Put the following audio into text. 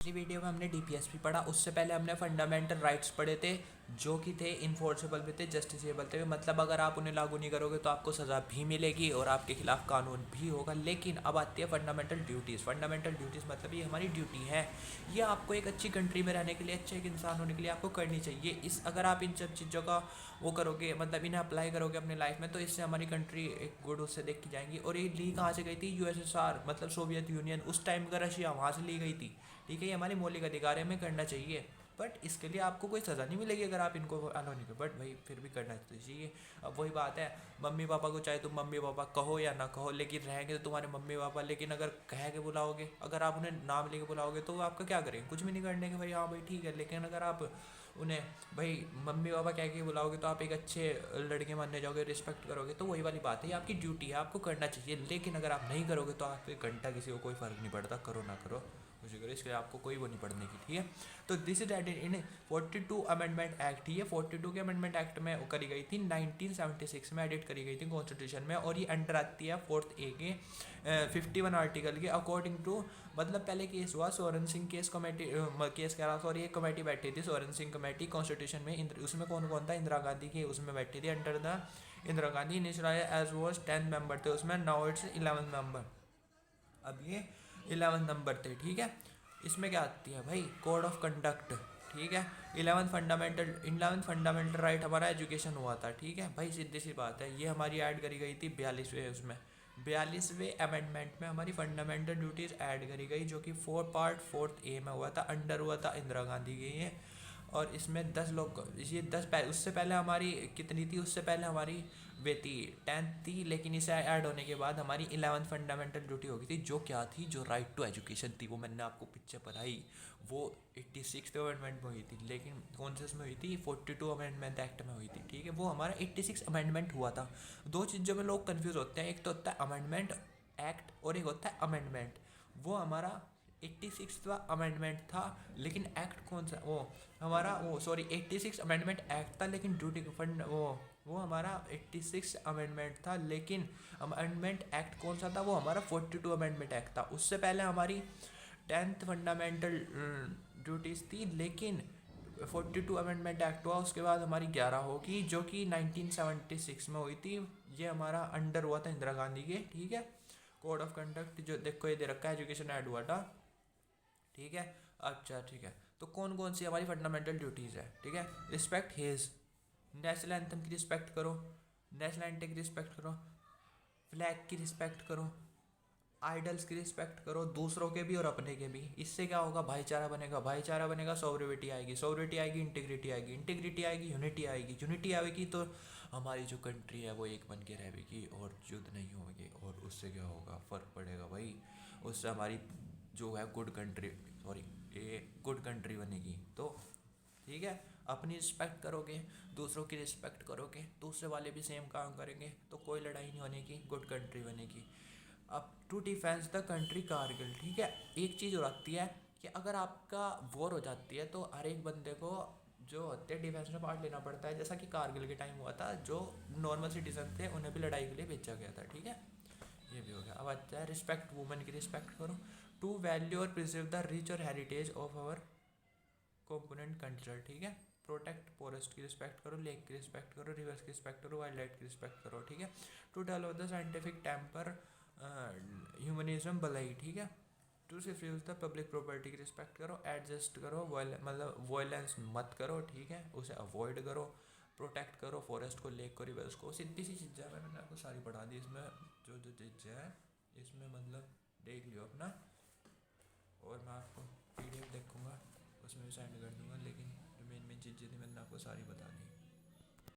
पिछली वीडियो में हमने डीपीएसपी पढ़ा, उससे पहले हमने फंडामेंटल राइट्स पढ़े थे जो कि थे इन्फोर्सेबल भी थे, जस्टिसेबल थे। मतलब अगर आप उन्हें लागू नहीं करोगे तो आपको सज़ा भी मिलेगी और आपके खिलाफ कानून भी होगा। लेकिन अब आती है फंडामेंटल ड्यूटीज़। फंडामेंटल ड्यूटीज़ मतलब ये हमारी ड्यूटी है, ये आपको एक अच्छी कंट्री में रहने के लिए, अच्छे एक इंसान होने के लिए आपको करनी चाहिए। इस अगर आप इन सब चीज़ों का वो करोगे, मतलब इन्हें अप्लाई करोगे अपनी लाइफ में, तो इससे हमारी कंट्री एक गुड उससे देख की जाएंगी। और ये ली कहाँ से गई थी? यूएसएसआर, मतलब सोवियत यूनियन, उस टाइम का रशिया, वहाँ से ली गई थी। ठीक है, ये हमारी मौलिक अधिकार है, हमें करना चाहिए। बट इसके लिए आपको कोई सज़ा नहीं मिलेगी अगर आप इनको अलाउ नहीं करो, बट भाई फिर भी करना तो चाहिए। अब वही बात है, मम्मी पापा को चाहे तुम मम्मी पापा कहो या ना कहो, लेकिन रहेंगे तो तुम्हारे मम्मी पापा। लेकिन अगर कह के बुलाओगे, अगर आप उन्हें नाम लेके बुलाओगे तो वो आपका क्या करेंगे? कुछ भी नहीं करने के, भाई हाँ भाई ठीक है। लेकिन अगर आप उन्हें भाई मम्मी पापा कह के बुलाओगे तो आप एक अच्छे लड़के मानने जाओगे, रिस्पेक्ट करोगे, तो वही वाली बात है, ये आपकी ड्यूटी है, आपको करना चाहिए। लेकिन अगर आप नहीं करोगे तो आप एक घंटा किसी को कोई फ़र्क नहीं पड़ता, करो ना करो कुछ करो, इसके लिए आपको कोई वो नहीं पढ़ने की। ठीक है, तो this is added in 42 amendment act. ये 42 के अमेंडमेंट एक्ट में करी गई थी, 1976 में एडिट करी गई थी कॉन्स्टिट्यूशन में। और ये अंडर आती है 4th ए के 51 आर्टिकल के अकॉर्डिंग टू। मतलब पहले केस हुआ Soren Singh case committee, case कह रहा सॉरी, एक कमेटी बैठी थी सोरेन सिंह कमेटी कॉन्स्टिट्यूशन में। उसमें कौन कौन था? इंदिरा गांधी की उसमें बैठी थी, under the Indira Gandhi initial age was 10 member थे उसमें, नाउ इट्स 11 मेंबर, अब ये 11 नंबर थे। ठीक है, इसमें क्या आती है भाई? Code of conduct. ठीक है, 11 फंडामेंटल राइट हमारा एजुकेशन हुआ था। ठीक है भाई, सीधी सी बात है, ये हमारी ऐड करी गई थी 42वें उसमें, 42वें अमेंडमेंट में हमारी फंडामेंटल ड्यूटीज़ ऐड करी गई, जो कि 4th ए में हुआ था, अंडर हुआ था इंदिरा गांधी के ये। और इसमें 10 लोग, ये 10 उससे पहले हमारी कितनी थी? उससे पहले हमारी वे थी 10th थी, लेकिन इसे ऐड होने के बाद हमारी 11th फंडामेंटल ड्यूटी हो गई थी, जो क्या थी? जो राइट टू एजुकेशन थी। वो मैंने आपको पीछे पढ़ाई, वो 86th अमेंडमेंट में हुई थी। लेकिन कौन से उसमें हुई थी? 42 अमेंडमेंट एक्ट में हुई थी। ठीक है, वो हमारा 86 अमेंडमेंट हुआ था। दो चीज़ों में लोग कन्फ्यूज़ होते हैं, एक तो होता है अमेंडमेंट एक्ट और एक होता है अमेंडमेंट। वो हमारा 86वां अमेंडमेंट था, लेकिन एक्ट कौन सा? वो हमारा वो सॉरी 86 अमेंडमेंट एक्ट था, लेकिन ड्यूटी फंड वो हमारा 86 अमेंडमेंट था, लेकिन अमेंडमेंट एक्ट कौन सा था? वो हमारा 42 अमेंडमेंट एक्ट था। उससे पहले हमारी 10th फंडामेंटल ड्यूटीज़ थी, लेकिन 42 अमेंडमेंट एक्ट हुआ, उसके बाद हमारी 11 होगी, जो कि 1976 में हुई थी। ये हमारा अंडर हुआ था इंदिरा गांधी के। ठीक है, कोड ऑफ कंडक्ट जो देखो ये दे रखा है, एजुकेशन ऐड हुआ था। ठीक है, अच्छा ठीक है, तो कौन कौन सी हमारी फंडामेंटल ड्यूटीज़ है? ठीक है, रिस्पेक्ट हिज, नेशनल एंथम की रिस्पेक्ट करो, नेशनल एंथम की रिस्पेक्ट करो, फ्लैग की रिस्पेक्ट करो, आइडल्स की रिस्पेक्ट करो, दूसरों के भी और अपने के भी। इससे क्या होगा? भाईचारा बनेगा, भाईचारा बनेगा, सॉवरेनिटी आएगी, सॉवरेनिटी आएगी, इंटीग्रिटी आएगी, इंटीग्रिटी आएगी, यूनिटी आएगी, यूनिटी आएगी, तो हमारी जो कंट्री है वो एक बन के रहेगी और युद्ध नहीं होगी। और उससे क्या होगा? फ़र्क पड़ेगा भाई, उससे हमारी जो है गुड कंट्री, सॉरी ये गुड कंट्री बनेगी। तो ठीक है, अपनी रिस्पेक्ट करोगे, दूसरों की रिस्पेक्ट करोगे, दूसरे वाले भी सेम काम करेंगे, तो कोई लड़ाई नहीं होने की, गुड कंट्री बनेगी। अब to defence the country Kargil. ठीक है, एक चीज़ हो जाती है कि अगर आपका वॉर हो जाती है तो हर एक बंदे को जो होते हैं डिफेंस में पार्ट लेना पड़ता है, जैसा कि कारगिल के टाइम हुआ था, जो नॉर्मल सिटीजन थे उन्हें भी लड़ाई के लिए भेजा गया था। ठीक है, ये भी हो गया। अब आता है रिस्पेक्ट, वुमेन की रिस्पेक्ट करो, टू वैल्यू और प्रिजर्व द रिच और heritage of our component culture. ठीक है, प्रोटेक्ट फॉरेस्ट की रिस्पेक्ट करो, लेक की रिस्पेक्ट करो, रिवर्स की रिस्पेक्ट करो, वाइल्ड लाइफ की रिस्पेक्ट करो। ठीक है, to develop the scientific temper, humanism भलाई। ठीक है, to refuse the public property की रिस्पेक्ट करो, एडजस्ट करो, मतलब वायलेंस मत करो। ठीक है, उसे अवॉइड करो, प्रोटेक्ट करो फॉरेस्ट को, लेक को, रिवर्स को। सीधी सी चीज़ें हैं, मैंने आपको सारी पढ़ा दी इसमें, जो जो चीज़ें हैं इसमें, मतलब देख लियो अपना। और मैं आपको PDF देखूँगा, उसमें भी सेंड कर दूँगा, लेकिन जो मेन मेन चीज़ें थी मैंने आपको सारी बता दी।